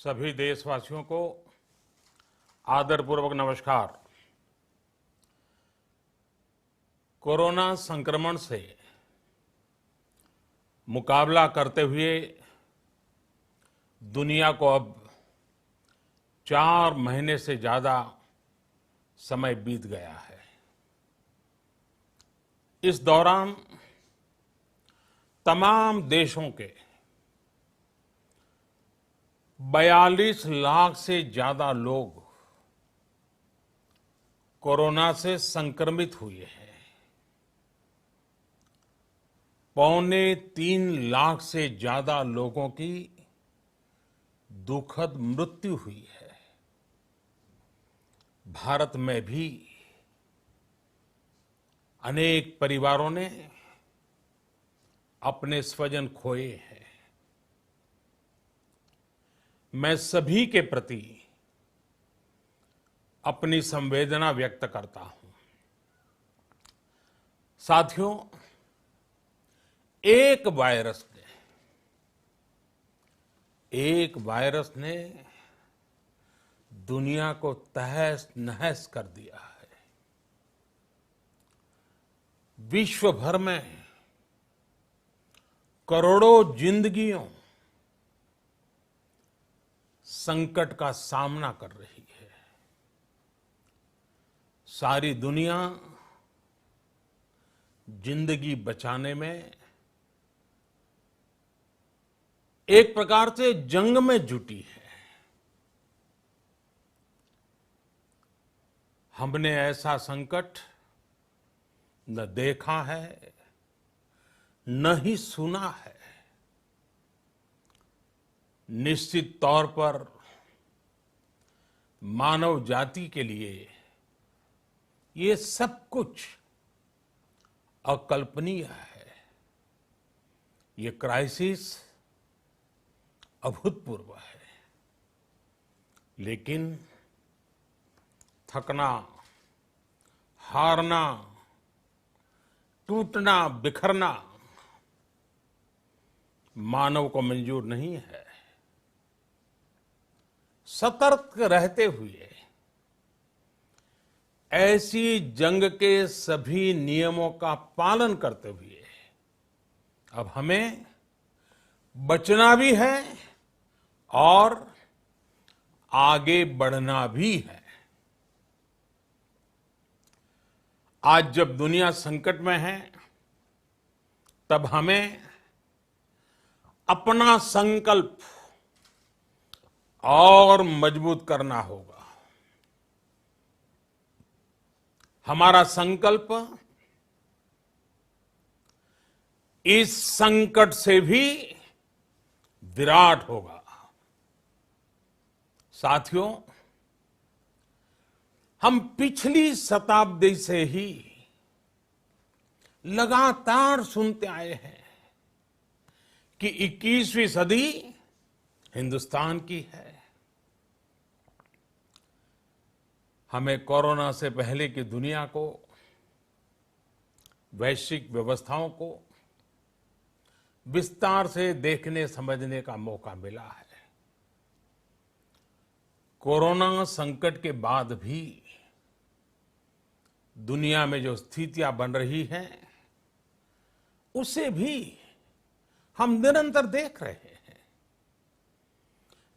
सभी देशवासियों को आदरपूर्वक नमस्कार। कोरोना संक्रमण से मुकाबला करते हुए दुनिया को अब 4 महीने से ज्यादा समय बीत गया है। इस दौरान तमाम देशों के 42 लाख से ज्यादा लोग कोरोना से संक्रमित हुए हैं। 2.25 लाख से ज्यादा लोगों की दुखद मृत्यु हुई है। भारत में भी अनेक परिवारों ने अपने स्वजन खोए हैं। मैं सभी के प्रति अपनी संवेदना व्यक्त करता हूं। साथियों, एक वायरस ने दुनिया को तहस नहस कर दिया है। विश्व भर में करोड़ों जिंदगियों संकट का सामना कर रही है। सारी दुनिया जिंदगी बचाने में एक प्रकार से जंग में जुटी है। हमने ऐसा संकट न देखा है, न ही सुना है। निश्चित तौर पर मानव जाति के लिए ये सब कुछ अकल्पनीय है। ये क्राइसिस अभूतपूर्व है। लेकिन थकना, हारना, टूटना, बिखरना मानव को मंजूर नहीं है। सतर्क रहते हुए ऐसी जंग के सभी नियमों का पालन करते हुए अब हमें बचना भी है और आगे बढ़ना भी है। आज जब दुनिया संकट में है, तब हमें अपना संकल्प और मजबूत करना होगा। हमारा संकल्प इस संकट से भी विराट होगा। साथियों, हम पिछली शताब्दी से ही लगातार सुनते आए हैं कि 21वीं सदी हिंदुस्तान की है। हमें कोरोना से पहले की दुनिया को, वैश्विक व्यवस्थाओं को विस्तार से देखने समझने का मौका मिला है। कोरोना संकट के बाद भी दुनिया में जो स्थितियां बन रही हैं, उसे भी हम निरंतर देख रहे हैं।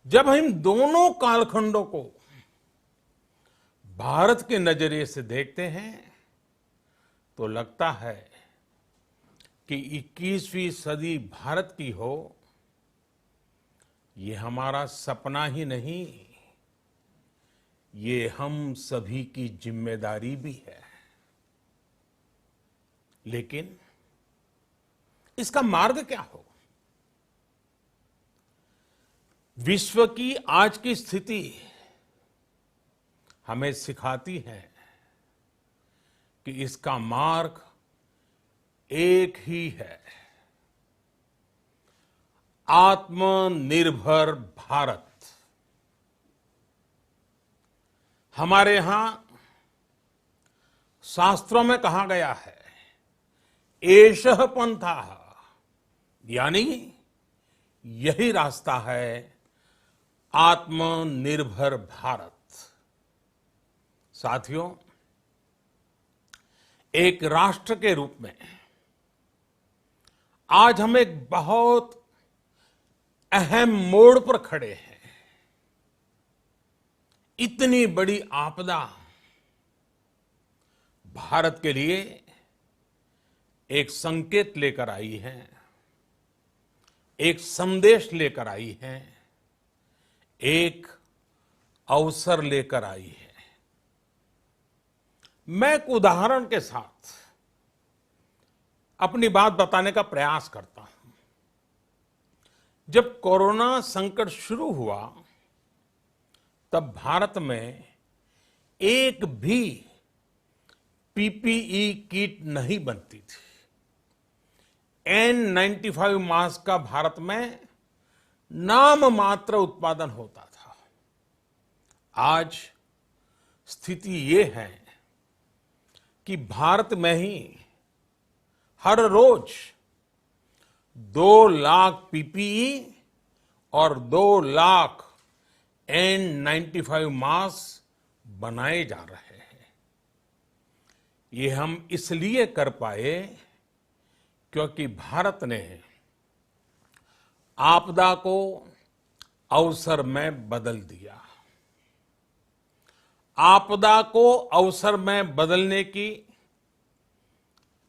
जब हम दोनों कालखंडों को भारत के नजरिए से देखते हैं, तो लगता है कि 21वीं सदी भारत की हो, ये हमारा सपना ही नहीं, ये हम सभी की जिम्मेदारी भी है। लेकिन इसका मार्ग क्या हो? विश्व की आज की स्थिति हमें सिखाती है कि इसका मार्ग एक ही है, आत्मनिर्भर भारत। हमारे यहां शास्त्रों में कहा गया है, एषः पंथः, यानी यही रास्ता है आत्मनिर्भर भारत। साथियों, एक राष्ट्र के रूप में आज हम एक बहुत अहम मोड़ पर खड़े हैं। इतनी बड़ी आपदा भारत के लिए एक संकेत लेकर आई है, एक संदेश लेकर आई है, एक अवसर लेकर आई है। मैं एक उदाहरण के साथ अपनी बात बताने का प्रयास करता हूं। जब कोरोना संकट शुरू हुआ तब भारत में एक भी पीपीई किट नहीं बनती थी। N95 मास्क का भारत में नाम मात्र उत्पादन होता था। आज स्थिति ये है कि भारत में ही हर रोज 2 लाख पीपीई और 2 लाख N95 मास्क बनाए जा रहे हैं। ये हम इसलिए कर पाए क्योंकि भारत ने आपदा को अवसर में बदल दिया। आपदा को अवसर में बदलने की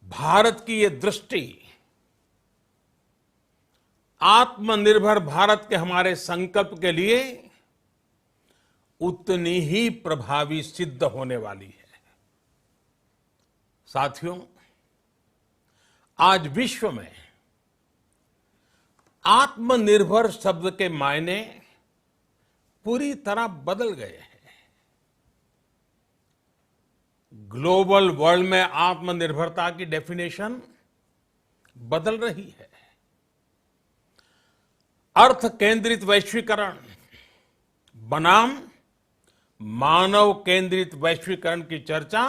भारत की ये दृष्टि आत्मनिर्भर भारत के हमारे संकल्प के लिए उतनी ही प्रभावी सिद्ध होने वाली है। साथियों, आज विश्व में आत्मनिर्भर शब्द के मायने पूरी तरह बदल गए हैं। ग्लोबल वर्ल्ड में आत्मनिर्भरता की डेफिनेशन बदल रही है। अर्थ केंद्रित वैश्वीकरण बनाम मानव केंद्रित वैश्वीकरण की चर्चा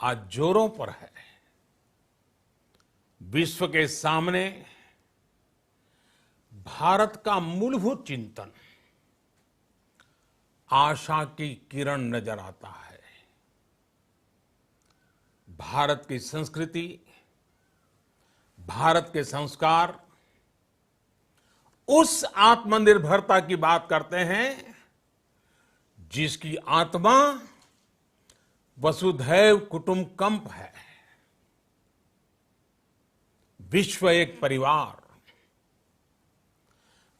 आज जोरों पर है। विश्व के सामने भारत का मूलभूत चिंतन आशा की किरण नजर आता है। भारत की संस्कृति, भारत के संस्कार उस आत्मनिर्भरता की बात करते हैं जिसकी आत्मा वसुधैव कुटुंबकम है। विश्व एक परिवार।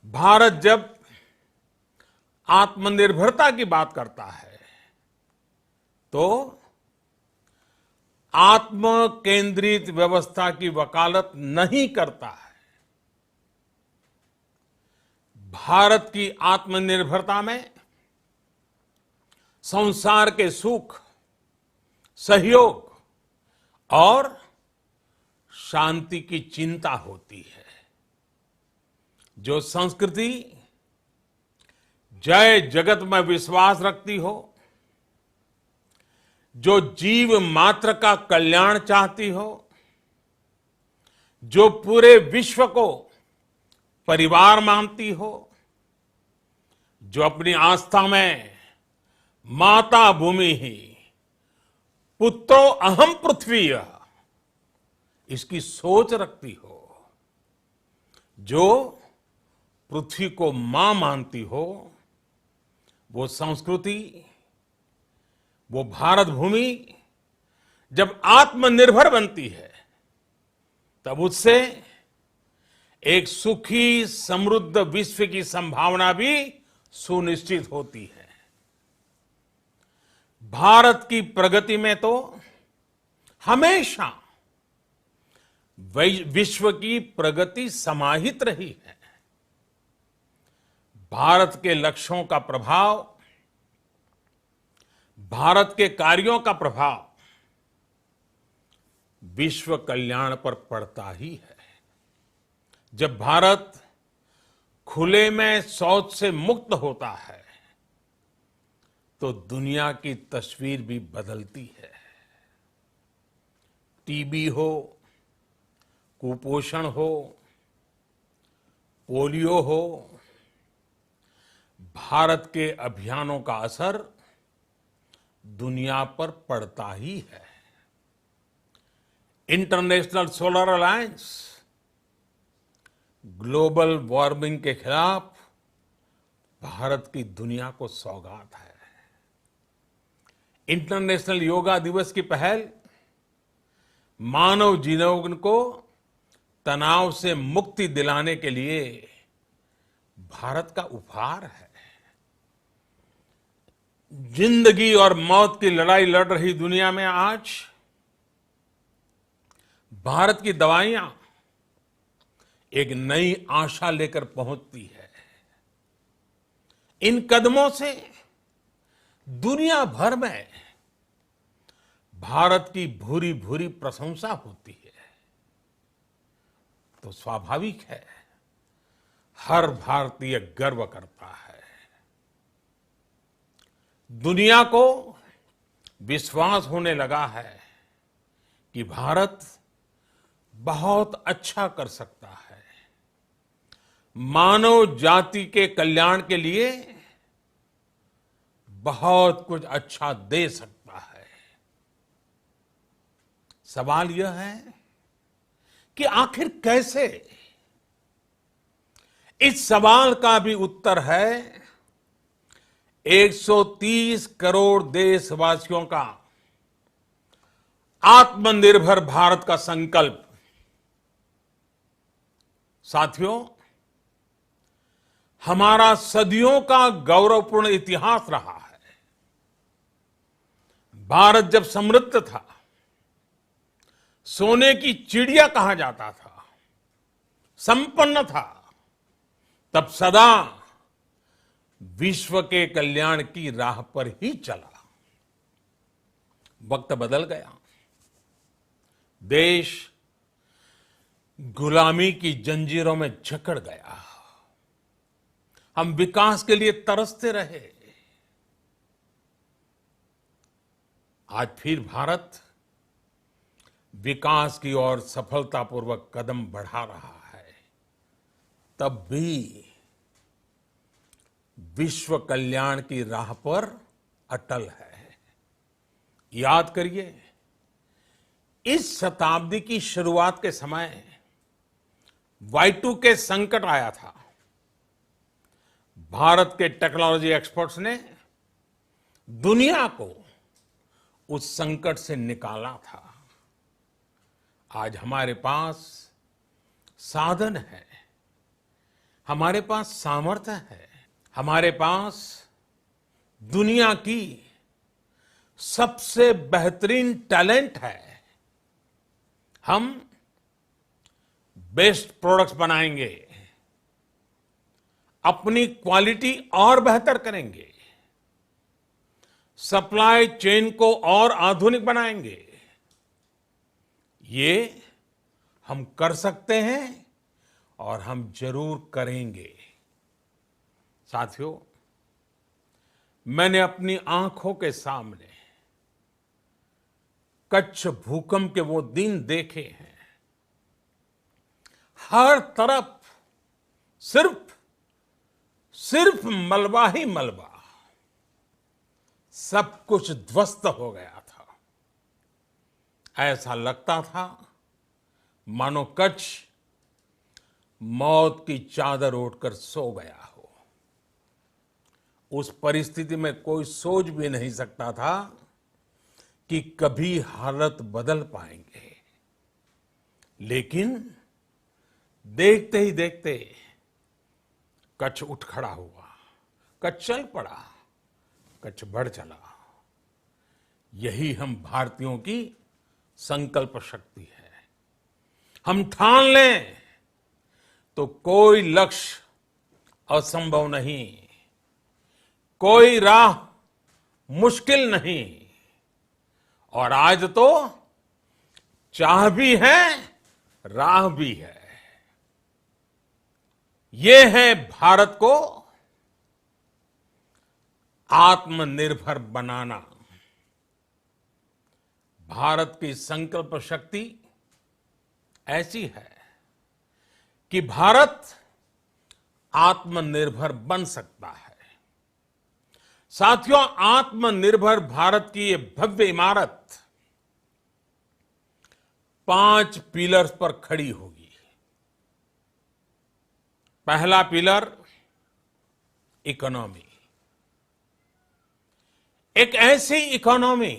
भारत जब आत्मनिर्भरता की बात करता है तो आत्म केंद्रित व्यवस्था की वकालत नहीं करता है। भारत की आत्मनिर्भरता में संसार के सुख, सहयोग और शांति की चिंता होती है। जो संस्कृति जय जगत में विश्वास रखती हो, जो जीव मात्र का कल्याण चाहती हो, जो पूरे विश्व को परिवार मानती हो, जो अपनी आस्था में माता भूमि ही पुत्रो अहम पृथ्वी इसकी सोच रखती हो, जो पृथ्वी को मां मानती हो, वो संस्कृति, वो भारत भूमि जब आत्मनिर्भर बनती है तब उससे एक सुखी समृद्ध विश्व की संभावना भी सुनिश्चित होती है। भारत की प्रगति में तो हमेशा विश्व की प्रगति समाहित रही है। भारत के लक्ष्यों का प्रभाव, भारत के कार्यों का प्रभाव विश्व कल्याण पर पड़ता ही है। जब भारत खुले में शौच से मुक्त होता है तो दुनिया की तस्वीर भी बदलती है। टीबी हो, कुपोषण हो, पोलियो हो, भारत के अभियानों का असर दुनिया पर पड़ता ही है। International solar alliance global warming के खिलाफ भारत की दुनिया को सौगात है। इंटरनेशनल योगा दिवस की पहल मानव जीवन को तनाव से मुक्ति दिलाने के लिए भारत का उपहार है। जिंदगी और मौत की लड़ाई लड़ रही दुनिया में आज भारत की दवाइयां एक नई आशा लेकर पहुंचती है। इन कदमों से दुनिया भर में भारत की भूरी भूरी प्रशंसा होती है। तो स्वाभाविक है, हर भारतीय गर्व करता है। दुनिया को विश्वास होने लगा है कि भारत बहुत अच्छा कर सकता है, मानव जाति के कल्याण के लिए बहुत कुछ अच्छा दे सकता है। सवाल यह है कि आखिर कैसे? इस सवाल का भी उत्तर है 130 करोड़ देशवासियों का आत्मनिर्भर भारत का संकल्प। साथियों, हमारा सदियों का गौरवपूर्ण इतिहास रहा है। भारत जब समृद्ध था, सोने की चिड़िया कहा जाता था, संपन्न था, तब सदा विश्व के कल्याण की राह पर ही चला। वक्त बदल गया, देश गुलामी की जंजीरों में जकड़ गया। हम विकास के लिए तरसते रहे। आज फिर भारत विकास की ओर सफलतापूर्वक कदम बढ़ा रहा है। तब भी विश्व कल्याण की राह पर अटल है। याद करिए, इस शताब्दी की शुरुआत के समय Y2K संकट आया था। भारत के टेक्नोलॉजी एक्सपर्ट्स ने दुनिया को उस संकट से निकाला था। आज हमारे पास साधन है, हमारे पास सामर्थ्य है, हमारे पास दुनिया की सबसे बेहतरीन टैलेंट है। हम बेस्ट प्रोडक्ट्स बनाएंगे, अपनी क्वालिटी और बेहतर करेंगे, सप्लाई चेन को और आधुनिक बनाएंगे। ये हम कर सकते हैं और हम जरूर करेंगे। साथियों, मैंने अपनी आंखों के सामने कच्छ भूकंप के वो दिन देखे हैं। हर तरफ सिर्फ मलबा ही मलबा, सब कुछ ध्वस्त हो गया था। ऐसा लगता था मानो कच्छ मौत की चादर ओढ़कर सो गया हो। उस परिस्थिति में कोई सोच भी नहीं सकता था कि कभी हालत बदल पाएंगे। लेकिन देखते ही देखते कच्छ उठ खड़ा हुआ, कच्छ चल पड़ा, कच्छ बढ़ चला। यही हम भारतीयों की संकल्प शक्ति है। हम ठान लें तो कोई लक्ष्य असंभव नहीं, कोई राह मुश्किल नहीं। और आज तो चाह भी है, राह भी है। ये है भारत को आत्मनिर्भर बनाना। भारत की संकल्प शक्ति ऐसी है कि भारत आत्मनिर्भर बन सकता है। साथियों, आत्मनिर्भर भारत की ये भव्य इमारत 5 पिलर्स पर खड़ी होगी। पहला पिलर इकोनॉमी। एक ऐसी इकोनॉमी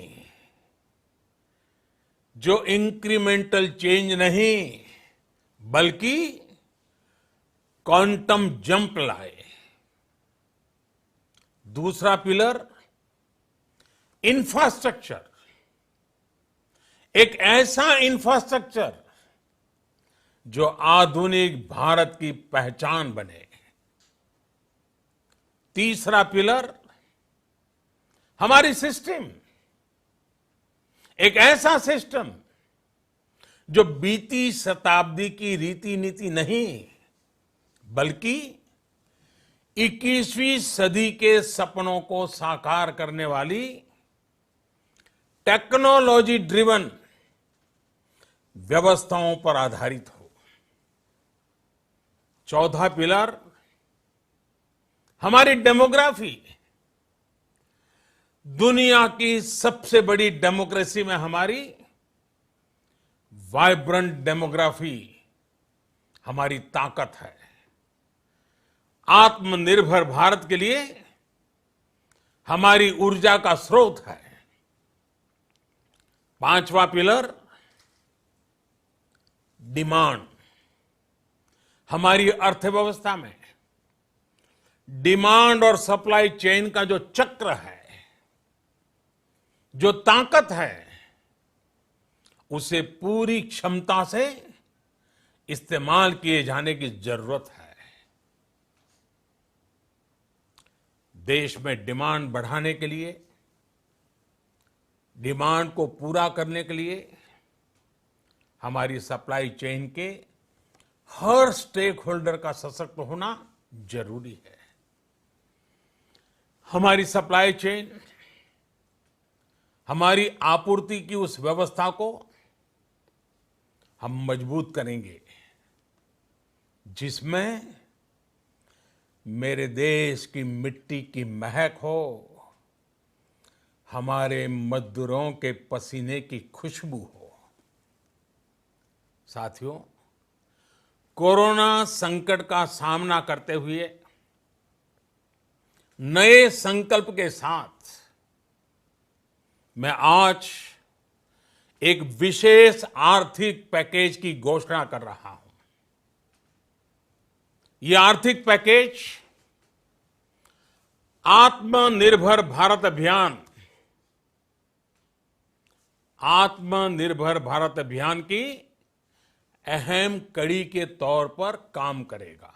जो इंक्रीमेंटल चेंज नहीं बल्कि क्वांटम जंप लाए। दूसरा पिलर इंफ्रास्ट्रक्चर। एक ऐसा इंफ्रास्ट्रक्चर जो आधुनिक भारत की पहचान बने। तीसरा पिलर हमारी सिस्टम। एक ऐसा सिस्टम जो बीती शताब्दी की रीति नीति नहीं बल्कि 21वीं सदी के सपनों को साकार करने वाली टेक्नोलॉजी ड्रिवन व्यवस्थाओं पर आधारित हो। चौथा पिलर हमारी डेमोग्राफी। दुनिया की सबसे बड़ी डेमोक्रेसी में हमारी वाइब्रेंट डेमोग्राफी हमारी ताकत है। आत्मनिर्भर भारत के लिए हमारी ऊर्जा का स्रोत है। पांचवा पिलर डिमांड। हमारी अर्थव्यवस्था में डिमांड और सप्लाई चेन का जो चक्र है, जो ताकत है, उसे पूरी क्षमता से इस्तेमाल किए जाने की जरूरत है। देश में डिमांड बढ़ाने के लिए, डिमांड को पूरा करने के लिए हमारी सप्लाई चेन के हर स्टेक होल्डर का सशक्त होना जरूरी है। हमारी सप्लाई चेन, हमारी आपूर्ति की उस व्यवस्था को हम मजबूत करेंगे जिसमें मेरे देश की मिट्टी की महक हो, हमारे मजदूरों के पसीने की खुशबू हो। साथियों, कोरोना संकट का सामना करते हुए नए संकल्प के साथ मैं आज एक विशेष आर्थिक पैकेज की घोषणा कर रहा हूं। यह आर्थिक पैकेज आत्मनिर्भर भारत अभियान, आत्मनिर्भर भारत अभियान की अहम कड़ी के तौर पर काम करेगा।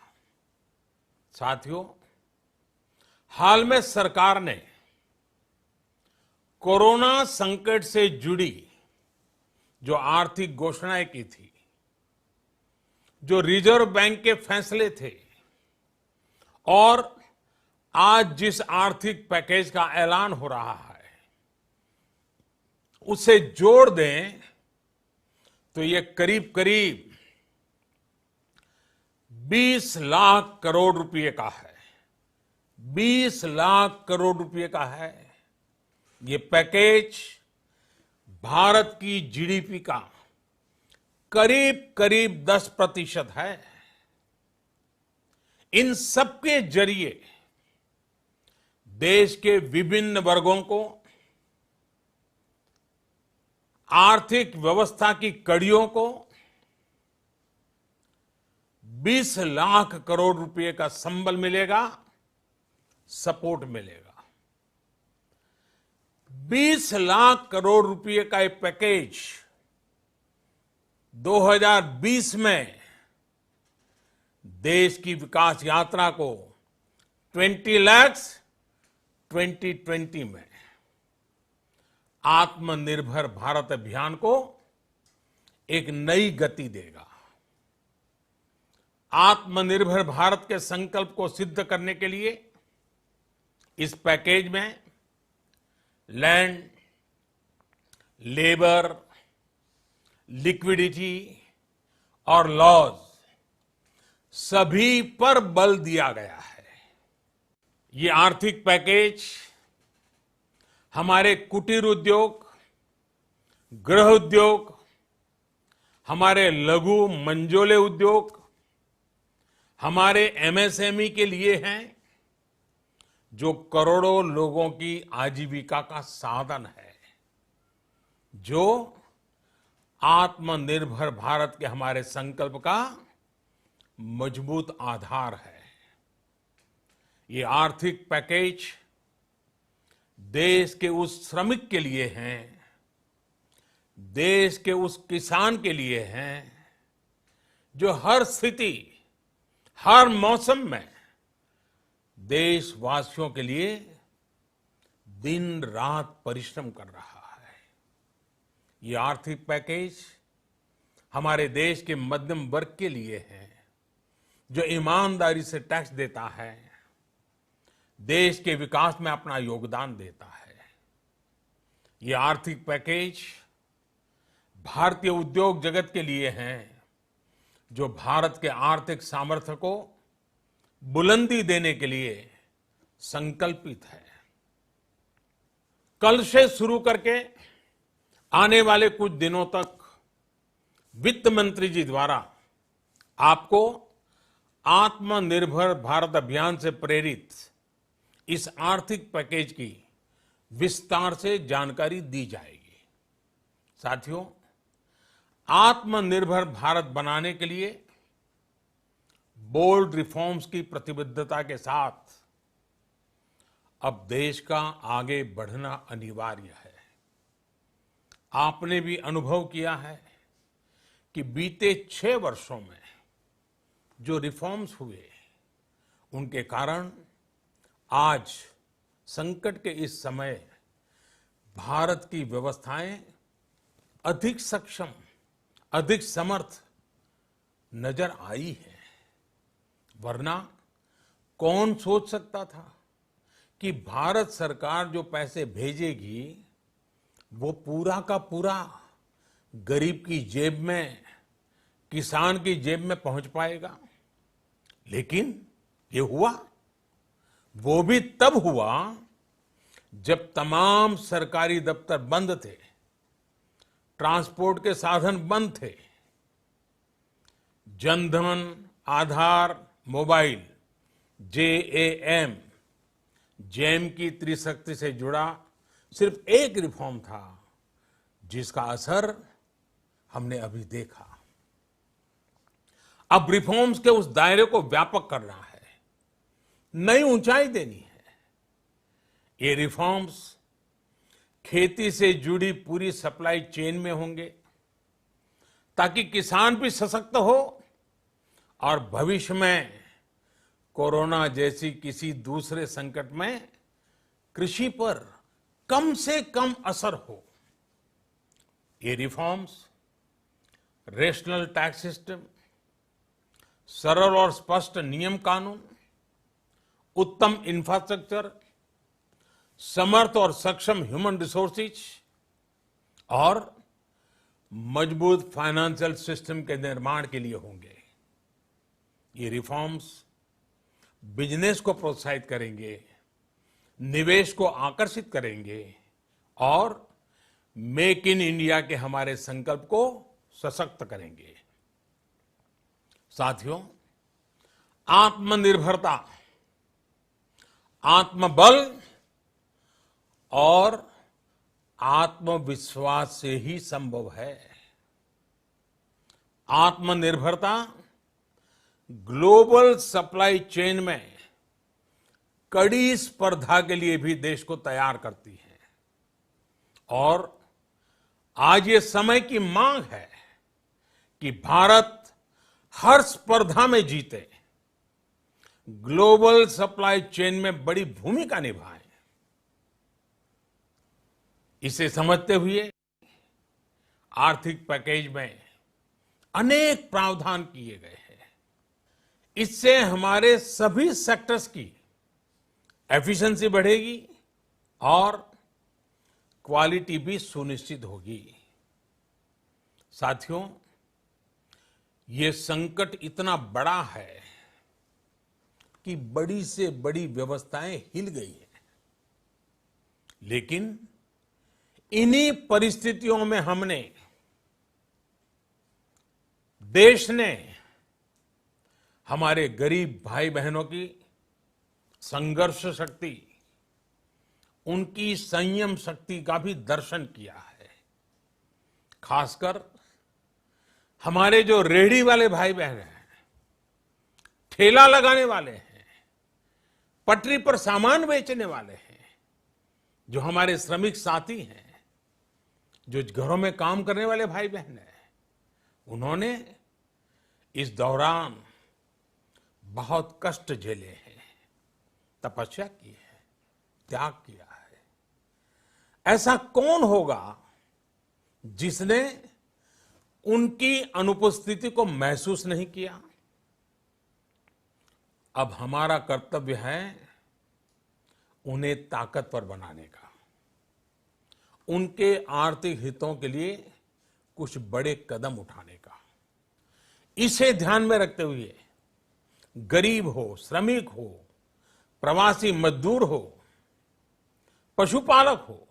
साथियों, हाल में सरकार ने कोरोना संकट से जुड़ी जो आर्थिक घोषणाएं की थी, जो रिजर्व बैंक के फैसले थे और आज जिस आर्थिक पैकेज का ऐलान हो रहा है, उसे जोड़ दें तो ये करीब करीब 20 लाख करोड़ रुपए का है। 20 लाख करोड़ रुपए का है। ये पैकेज भारत की जीडीपी का करीब करीब 10% है। इन सबके जरिए देश के विभिन्न वर्गों को आर्थिक व्यवस्था की कड़ियों को 20 लाख करोड़ रुपए का संबल मिलेगा, सपोर्ट मिलेगा। 20 लाख करोड़ रुपए का एक पैकेज 2020 में देश की विकास यात्रा को 20 लाख 2020 में आत्मनिर्भर भारत अभियान को एक नई गति देगा। आत्मनिर्भर भारत के संकल्प को सिद्ध करने के लिए इस पैकेज में लैंड, लेबर, लिक्विडिटी और लॉज सभी पर बल दिया गया है। ये आर्थिक पैकेज हमारे कुटीर उद्योग, गृह उद्योग, हमारे लघु मंझोले उद्योग, हमारे एमएसएमई के लिए हैं, जो करोड़ों लोगों की आजीविका का साधन है, जो आत्मनिर्भर भारत के हमारे संकल्प का मजबूत आधार है। ये आर्थिक पैकेज देश के उस श्रमिक के लिए हैं, देश के उस किसान के लिए हैं, जो हर स्थिति, हर मौसम में देशवासियों के लिए दिन रात परिश्रम कर रहा है। ये आर्थिक पैकेज हमारे देश के मध्यम वर्ग के लिए है, जो ईमानदारी से टैक्स देता है, देश के विकास में अपना योगदान देता है। ये आर्थिक पैकेज भारतीय उद्योग जगत के लिए हैं, जो भारत के आर्थिक सामर्थ्य को बुलंदी देने के लिए संकल्पित है। कल से शुरू करके आने वाले कुछ दिनों तक वित्त मंत्री जी द्वारा आपको आत्मनिर्भर भारत अभियान से प्रेरित इस आर्थिक पैकेज की विस्तार से जानकारी दी जाएगी। साथियों, आत्मनिर्भर भारत बनाने के लिए बोल्ड रिफॉर्म्स की प्रतिबद्धता के साथ अब देश का आगे बढ़ना अनिवार्य है। आपने भी अनुभव किया है कि बीते 6 वर्षों में जो रिफॉर्म्स हुए, उनके कारण आज संकट के इस समय भारत की व्यवस्थाएं अधिक सक्षम, अधिक समर्थ नजर आई है। वरना कौन सोच सकता था कि भारत सरकार जो पैसे भेजेगी वो पूरा का पूरा गरीब की जेब में, किसान की जेब में पहुंच पाएगा। लेकिन ये हुआ, वो भी तब हुआ जब तमाम सरकारी दफ्तर बंद थे, ट्रांसपोर्ट के साधन बंद थे, जनधन, आधार, मोबाइल, जेएएम, जैम की त्रिशक्ति से जुड़ा सिर्फ एक रिफॉर्म था, जिसका असर हमने अभी देखा। अब रिफॉर्म्स के उस दायरे को व्यापक करना है, नई ऊंचाई देनी है। ये रिफॉर्म्स खेती से जुड़ी पूरी सप्लाई चेन में होंगे, ताकि किसान भी सशक्त हो और भविष्य में कोरोना जैसी किसी दूसरे संकट में कृषि पर कम से कम असर हो। ये रिफॉर्म्स रेशनल टैक्स सिस्टम, सरल और स्पष्ट नियम कानून, उत्तम इंफ्रास्ट्रक्चर, समर्थ और सक्षम ह्यूमन रिसोर्सेज और मजबूत फाइनेंशियल सिस्टम के निर्माण के लिए होंगे। ये रिफॉर्म्स बिजनेस को प्रोत्साहित करेंगे, निवेश को आकर्षित करेंगे और मेक इन इंडिया के हमारे संकल्प को सशक्त करेंगे। साथियों, आत्मनिर्भरता, आत्मबल और आत्मविश्वास से ही संभव है। आत्मनिर्भरता ग्लोबल सप्लाई चेन में कड़ी स्पर्धा के लिए भी देश को तैयार करती है और आज ये समय की मांग है कि भारत हर स्पर्धा में जीते, ग्लोबल सप्लाई चेन में बड़ी भूमिका निभाए। इसे समझते हुए आर्थिक पैकेज में अनेक प्रावधान किए गए हैं। इससे हमारे सभी सेक्टर्स की एफिशिएंसी बढ़ेगी और क्वालिटी भी सुनिश्चित होगी। साथियों, ये संकट इतना बड़ा है कि बड़ी से बड़ी व्यवस्थाएं हिल गई हैं। लेकिन इन्हीं परिस्थितियों में हमने, देश ने हमारे गरीब भाई बहनों की संघर्ष शक्ति, उनकी संयम शक्ति का भी दर्शन किया है। खासकर हमारे जो रेहड़ी वाले भाई बहन हैं, ठेला लगाने वाले हैं, पटरी पर सामान बेचने वाले हैं, जो हमारे श्रमिक साथी हैं, जो घरों में काम करने वाले भाई बहन हैं, उन्होंने इस दौरान बहुत कष्ट झेले हैं, तपस्या की है, त्याग किया है। ऐसा कौन होगा जिसने उनकी अनुपस्थिति को महसूस नहीं किया? अब हमारा कर्तव्य है उन्हें ताकतवर बनाने का, उनके आर्थिक हितों के लिए कुछ बड़े कदम उठाने का। इसे ध्यान में रखते हुए गरीब हो, श्रमिक हो, प्रवासी मजदूर हो, पशुपालक हो,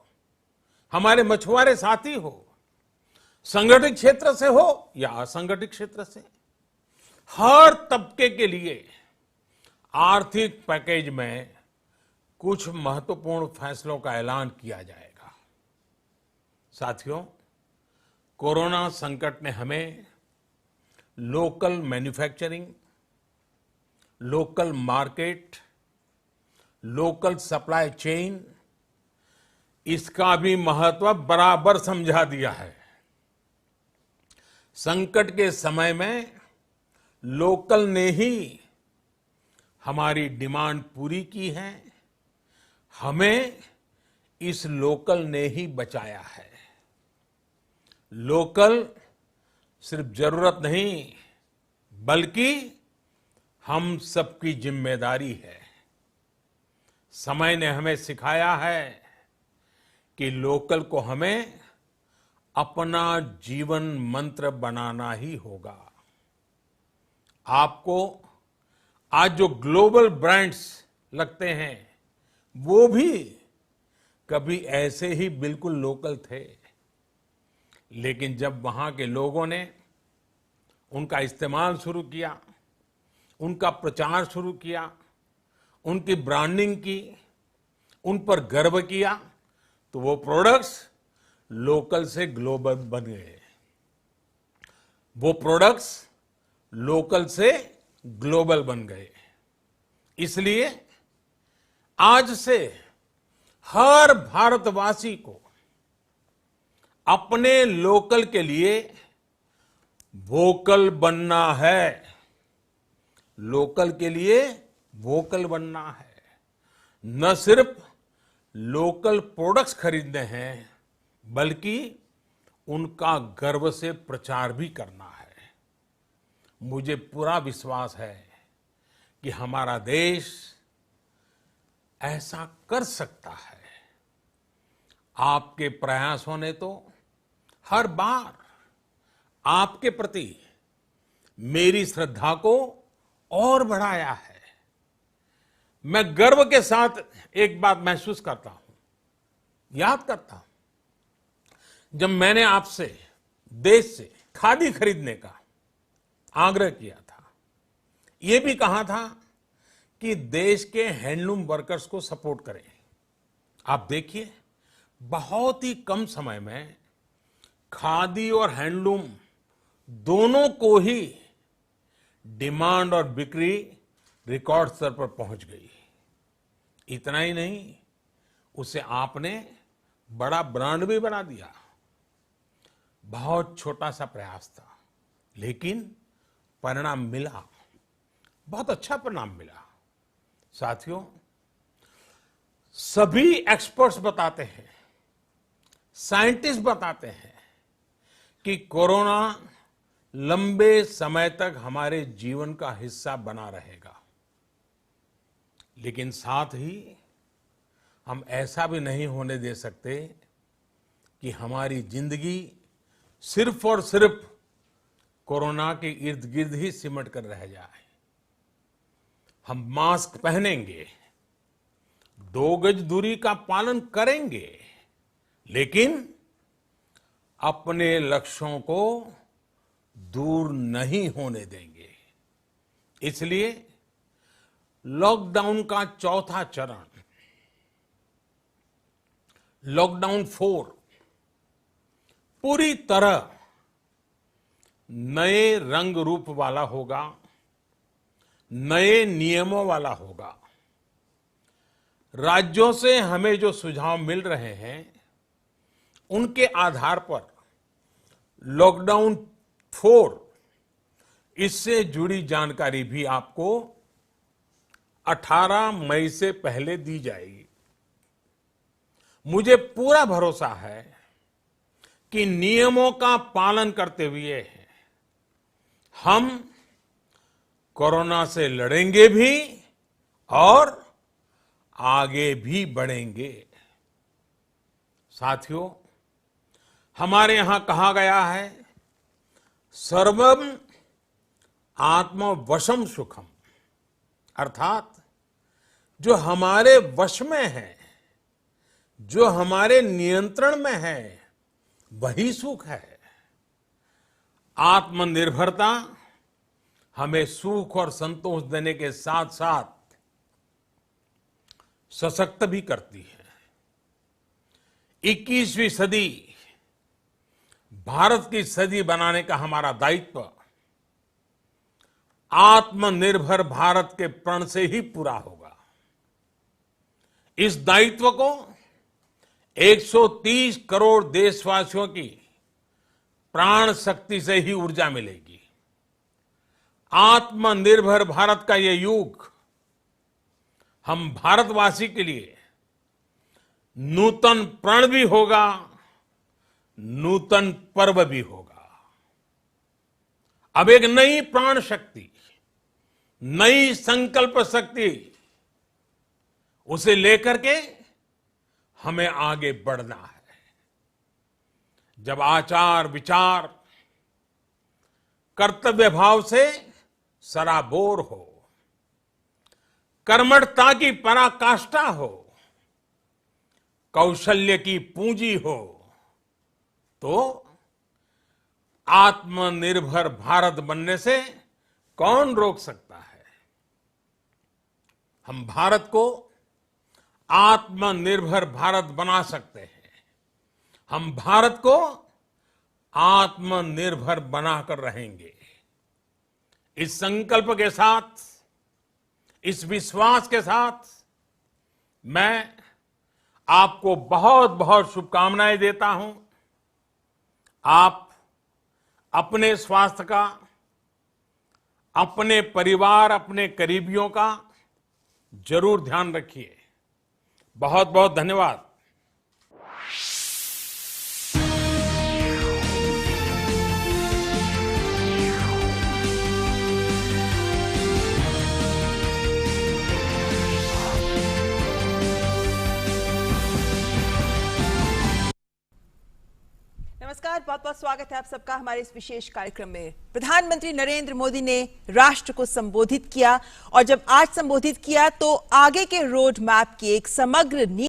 हमारे मछुआरे साथी हो, संगठित क्षेत्र से हो या असंगठित क्षेत्र से, हर तबके के लिए आर्थिक पैकेज में कुछ महत्वपूर्ण फैसलों का ऐलान किया जाएगा। साथियों, कोरोना संकट ने हमें local manufacturing, local market, local supply chain, इसका भी महत्व बराबर समझा दिया है। संकट के समय में लोकल ने ही हमारी डिमांड पूरी की है, हमें इस लोकल ने ही बचाया है। लोकल सिर्फ जरूरत नहीं, बल्कि हम सबकी जिम्मेदारी है। समय ने हमें सिखाया है कि लोकल को हमें अपना जीवन मंत्र बनाना ही होगा। आपको आज जो ग्लोबल ब्रांड्स लगते हैं, वो भी कभी ऐसे ही बिल्कुल लोकल थे, लेकिन जब वहां के लोगों ने उनका इस्तेमाल शुरू किया, उनका प्रचार शुरू किया, उनकी ब्रांडिंग की, उन पर गर्व किया, तो वो प्रोडक्ट्स लोकल से ग्लोबल बन गए। वो प्रोडक्ट्स लोकल से ग्लोबल बन गए। इसलिए आज से हर भारतवासी को अपने लोकल के लिए वोकल बनना है। लोकल के लिए वोकल बनना है। न सिर्फ लोकल प्रोडक्ट्स खरीदने हैं, बल्कि उनका गर्व से प्रचार भी करना है। मुझे पूरा विश्वास है कि हमारा देश ऐसा कर सकता है। आपके प्रयासों ने तो हर बार आपके प्रति मेरी श्रद्धा को और बढ़ाया है। मैं गर्व के साथ एक बात महसूस करता हूं, याद करता हूं, जब मैंने आपसे देश से खादी खरीदने का आग्रह किया था, यह भी कहा था कि देश के हैंडलूम वर्कर्स को सपोर्ट करें। आप देखिए, बहुत ही कम समय में खादी और हैंडलूम दोनों को ही डिमांड और बिक्री रिकॉर्ड स्तर पर पहुंच गई। इतना ही नहीं, उसे आपने बड़ा ब्रांड भी बना दिया। बहुत छोटा सा प्रयास था, लेकिन परिणाम मिला, बहुत अच्छा परिणाम मिला। साथियों, सभी एक्सपर्ट्स बताते हैं, साइंटिस्ट बताते हैं कि कोरोना लंबे समय तक हमारे जीवन का हिस्सा बना रहेगा। लेकिन साथ ही हम ऐसा भी नहीं होने दे सकते कि हमारी जिंदगी सिर्फ और सिर्फ कोरोना के इर्द गिर्द ही सिमट कर रह जाए। हम मास्क पहनेंगे, 2 गज दूरी का पालन करेंगे, लेकिन अपने लक्ष्यों को दूर नहीं होने देंगे। इसलिए लॉकडाउन का चौथा चरण, लॉकडाउन 4, पूरी तरह नए रंग रूप वाला होगा, नए नियमों वाला होगा। राज्यों से हमें जो सुझाव मिल रहे हैं, उनके आधार पर लॉकडाउन 4, इससे जुड़ी जानकारी भी आपको 18 मई से पहले दी जाएगी। मुझे पूरा भरोसा है कि नियमों का पालन करते हुए हम कोरोना से लड़ेंगे भी और आगे भी बढ़ेंगे। साथियों, हमारे यहां कहा गया है, सर्वम आत्मवशम सुखम, अर्थात जो हमारे वश में है, जो हमारे नियंत्रण में है, वही सुख है। आत्मनिर्भरता हमें सुख और संतोष देने के साथ साथ सशक्त भी करती है। 21वीं सदी भारत की सदी बनाने का हमारा दायित्व आत्मनिर्भर भारत के प्रण से ही पूरा होगा। इस दायित्व को 130 करोड़ देशवासियों की प्राण शक्ति से ही ऊर्जा मिलेगी। आत्मनिर्भर भारत का ये युग हम भारतवासी के लिए नूतन प्रण भी होगा, नूतन पर्व भी होगा। अब एक नई प्राण शक्ति, नई संकल्प शक्ति, उसे लेकर के हमें आगे बढ़ना है। जब आचार विचार कर्तव्य भाव से सराबोर हो, कर्मठता की पराकाष्ठा हो, कौशल्य की पूंजी हो, तो आत्मनिर्भर भारत बनने से कौन रोक सकता है। हम भारत को आत्मनिर्भर भारत बना सकते हैं। हम भारत को आत्मनिर्भर बनाकर रहेंगे। इस संकल्प के साथ, इस विश्वास के साथ मैं आपको बहुत बहुत शुभकामनाएं देता हूं। आप अपने स्वास्थ्य का, अपने परिवार, अपने करीबियों का जरूर ध्यान रखिए। बहुत बहुत धन्यवाद। नमस्कार, बहुत बहुत स्वागत है आप सबका हमारे इस विशेष कार्यक्रम में। प्रधानमंत्री नरेंद्र मोदी ने राष्ट्र को संबोधित किया और जब आज संबोधित किया तो आगे के रोड मैप की एक समग्र